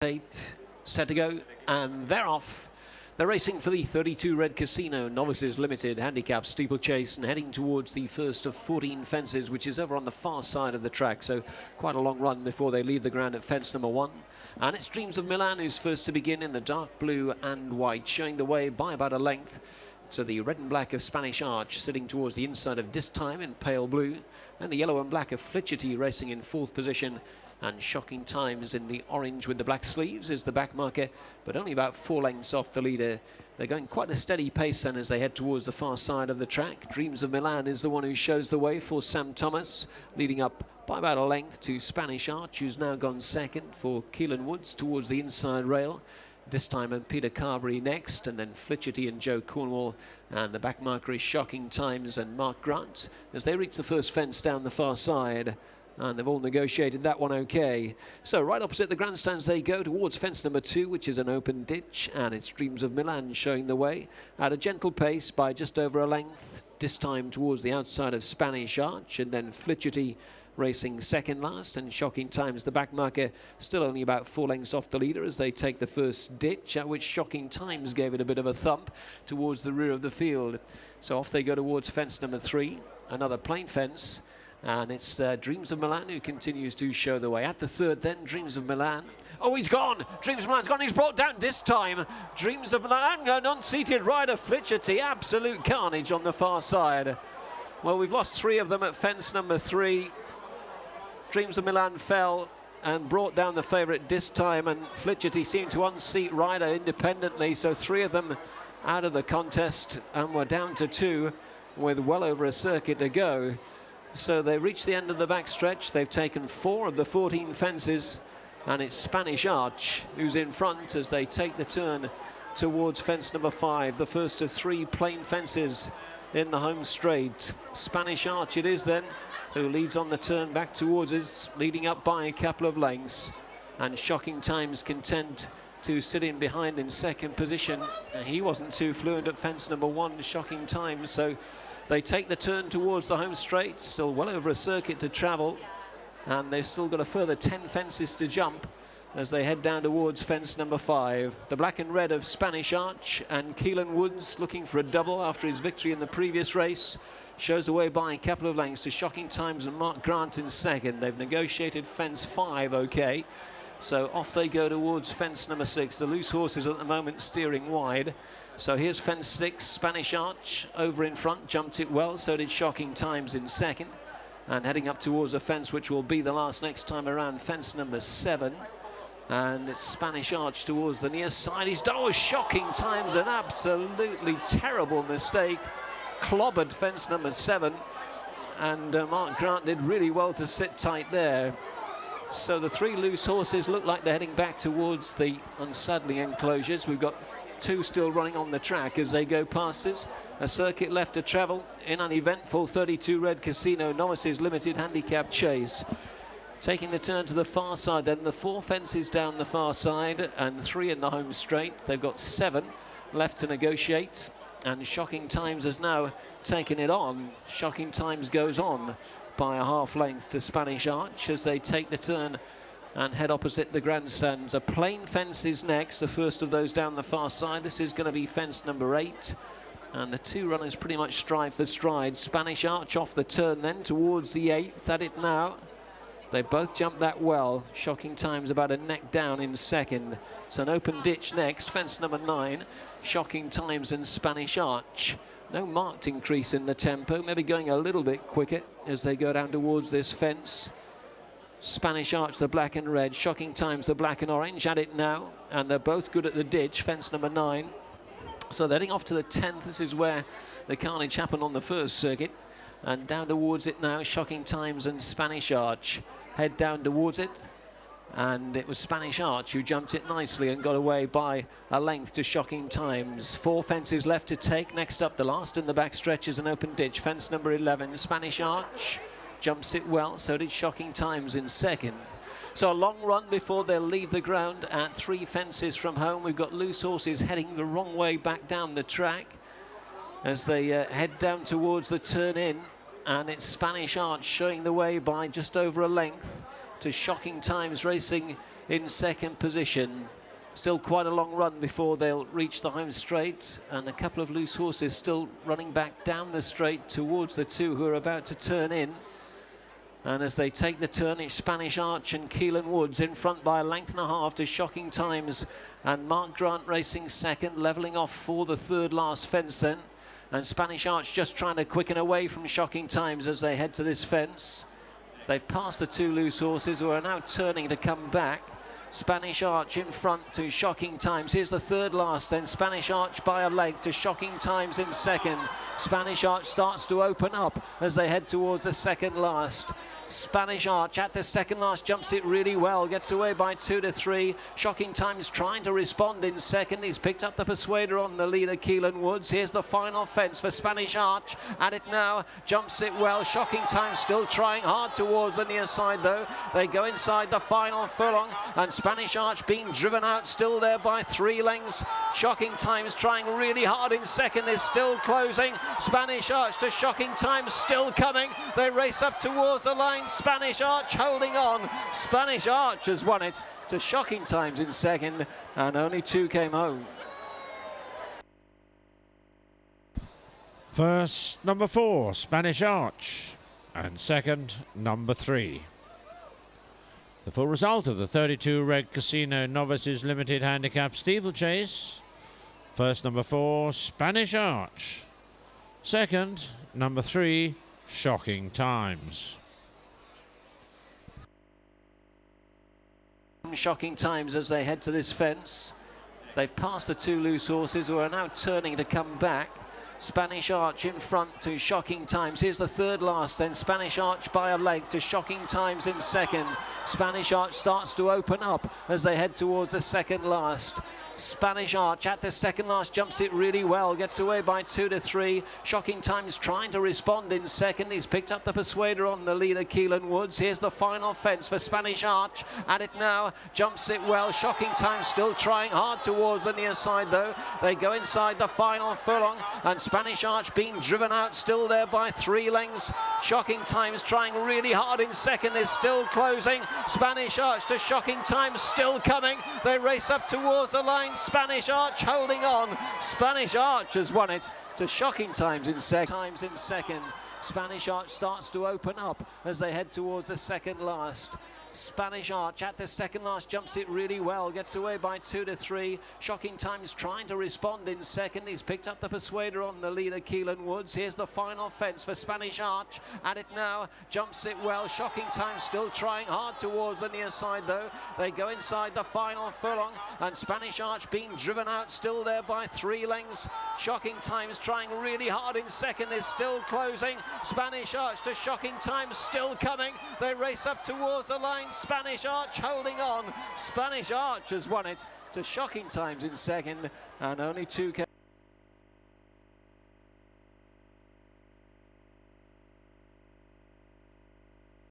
Tape, set to go, and they're off. They're racing for the 32 Red Casino Novices Limited Handicap Steeplechase and heading towards the first of 14 fences, which is over on the far side of the track. So quite a long run before they leave the ground at fence number 1. And it's Dreams of Milan who's first to begin in the dark blue and white, showing the way by about a length to the red and black of Spanish Arch, sitting towards the inside of This Time in pale blue, and the yellow and black of Flitchity racing in 4th position, and Shocking Times in the orange with the black sleeves is the back marker, but only about 4 lengths off the leader. They're going quite a steady pace then as they head towards the far side of the track. Dreams of Milan is the one who shows the way for Sam Thomas, leading up by about a length to Spanish Arch, who's now gone second for Keelan Woods towards the inside rail. This Time and Peter Carberry next, and then Flitchity and Joe Cornwall, and the back marker is Shocking Times and Mark Grant as they reach the first fence down the far side. And they've all negotiated that one okay. So right opposite the grandstands they go towards fence number 2, which is an open ditch, and it's Dreams of Milan showing the way at a gentle pace by just over a length, this time towards the outside of Spanish Arch, and then Flitchity racing second last, and Shocking Times, the back marker, still only about 4 lengths off the leader as they take the first ditch, at which Shocking Times gave it a bit of a thump towards the rear of the field. So off they go towards fence number 3, another plain fence. And it's Dreams of Milan who continues to show the way. At the third then, Dreams of Milan. Oh, he's gone! Dreams of Milan's gone, he's brought down this time. Dreams of Milan, an unseated rider, Flitchity, absolute carnage on the far side. Well, we've lost 3 of them at fence number 3. Dreams of Milan fell and brought down the favourite this time, and Flitchity seemed to unseat rider independently, so 3 of them out of the contest, and we're down to 2 with well over a circuit to go. So they reach the end of the backstretch. They've taken 4 of the 14 fences, and it's Spanish Arch who's in front as they take the turn towards fence number 5, the first of 3 plain fences in the home straight. Spanish Arch it is then, who leads on the turn back towards us, leading up by a couple of lengths, and Shocking Times content to sit in behind in second position. He wasn't too fluent at fence number 1, Shocking Times, so they take the turn towards the home straight, still well over a circuit to travel, and they've still got a further 10 fences to jump as they head down towards fence number 5. The black and red of Spanish Arch, and Keelan Woods looking for a double after his victory in the previous race, shows away by a couple of lengths to Shocking Times and Mark Grant in second. They've negotiated fence 5 okay, so off they go towards fence number 6. The loose horses at the moment steering wide. So here's fence 6, Spanish Arch over in front, jumped it well, so did Shocking Times in second. And heading up towards a fence which will be the last next time around, fence number 7. And it's Spanish Arch towards the near side. He's done with Shocking Times, an absolutely terrible mistake. Clobbered fence number 7. And Mark Grant did really well to sit tight there. So the 3 loose horses look like they're heading back towards the unsadly enclosures. We've got 2 still running on the track as they go past us. A circuit left to travel in an eventful 32 Red Casino Novices Limited Handicap Chase. Taking the turn to the far side then, the 4 fences down the far side and 3 in the home straight. They've got 7 left to negotiate, and Shocking Times has now taken it on. Shocking Times goes on by a half length to Spanish Arch as they take the turn and head opposite the grandstands. A plain fence is next, the first of those down the far side. This is going to be fence number 8, and the 2 runners pretty much stride for stride. Spanish Arch off the turn then towards the 8th, at it now. They both jumped that well. Shocking Times about a neck down in second. It's an open ditch next, fence number 9, Shocking Times and Spanish Arch. No marked increase in the tempo, maybe going a little bit quicker as they go down towards this fence. Spanish Arch, the black and red, Shocking Times, the black and orange, at it now, and they're both good at the ditch, fence number 9. So they're heading off to the 10th. This is where the carnage happened on the first circuit, and down towards it now, Shocking Times and Spanish Arch head down towards it, and it was Spanish Arch who jumped it nicely and got away by a length to Shocking Times. 4 fences left to take. Next up, the last in the backstretch is an open ditch, fence number 11, Spanish Arch jumps it well, so did Shocking Times in second. So a long run before they'll leave the ground at 3 fences from home. We've got loose horses heading the wrong way back down the track as they head down towards the turn in, and it's Spanish Arch showing the way by just over a length to Shocking Times racing in second position. Still quite a long run before they'll reach the home straight, and a couple of loose horses still running back down the straight towards the two who are about to turn in. And as they take the turn, it's Spanish Arch and Keelan Woods in front by a length and a half to Shocking Times, and Mark Grant racing second, levelling off for the third last fence then. And Spanish Arch just trying to quicken away from Shocking Times as they head to this fence. They've passed the two loose horses who are now turning to come back. Spanish Arch in front to Shocking Times. Here's the third last then. Spanish Arch by a length to Shocking Times in second. Spanish Arch starts to open up as they head towards the second last. Spanish Arch at the second last jumps it really well, gets away by 2 to 3. Shocking Times trying to respond in second. He's picked up the persuader on the leader, Keelan Woods. Here's the final fence for Spanish Arch. At it now, jumps it well. Shocking Times still trying hard towards the near side though. They go inside the final furlong, and Spanish Arch being driven out still there by 3 lengths. Shocking Times trying really hard in second, is still closing. Spanish Arch to Shocking Times still coming. They race up towards the line. Spanish Arch holding on. Spanish Arch has won it to Shocking Times in second, and only 2 came home. First, number 4, Spanish Arch, and second, number 3. The full result of the 32 Red Casino Novices Limited Handicap Steeplechase. First, number 4, Spanish Arch. Second, number 3, Shocking Times. Shocking Times as they head to this fence. They've passed the two loose horses who are now turning to come back. Spanish Arch in front to Shocking Times. Here's the third last then. Spanish Arch by a length to Shocking Times in second. Spanish Arch starts to open up as they head towards the second last. Spanish Arch at the second last jumps it really well, gets away by 2 to 3. Shocking Times trying to respond in second. He's picked up the persuader on the leader, Keelan Woods. Here's the final fence for Spanish Arch. At it now, jumps it well. Shocking Times still trying hard towards the near side though. They go inside the final furlong, and Spanish Arch being driven out still there by 3 lengths. Shocking Times trying really hard in second, is still closing. Spanish Arch to Shocking Times still coming. They race up towards the line. Spanish Arch holding on. Spanish Arch has won it to Shocking Times in second. Spanish Arch starts to open up as they head towards the second last. Spanish Arch at the second last jumps it really well, gets away by 2 to 3. Shocking Times trying to respond in second. He's picked up the persuader on the leader, Keelan Woods. Here's the final fence for Spanish Arch. At it now, jumps it well. Shocking Times still trying hard towards the near side though. They go inside the final furlong, and Spanish Arch being driven out still there by 3 lengths. Shocking Times trying really hard in second, is still closing. Spanish Arch to Shocking Times still coming. They race up towards the line. Spanish Arch holding on. Spanish Arch has won it to Shocking Times in second, and only 2 came.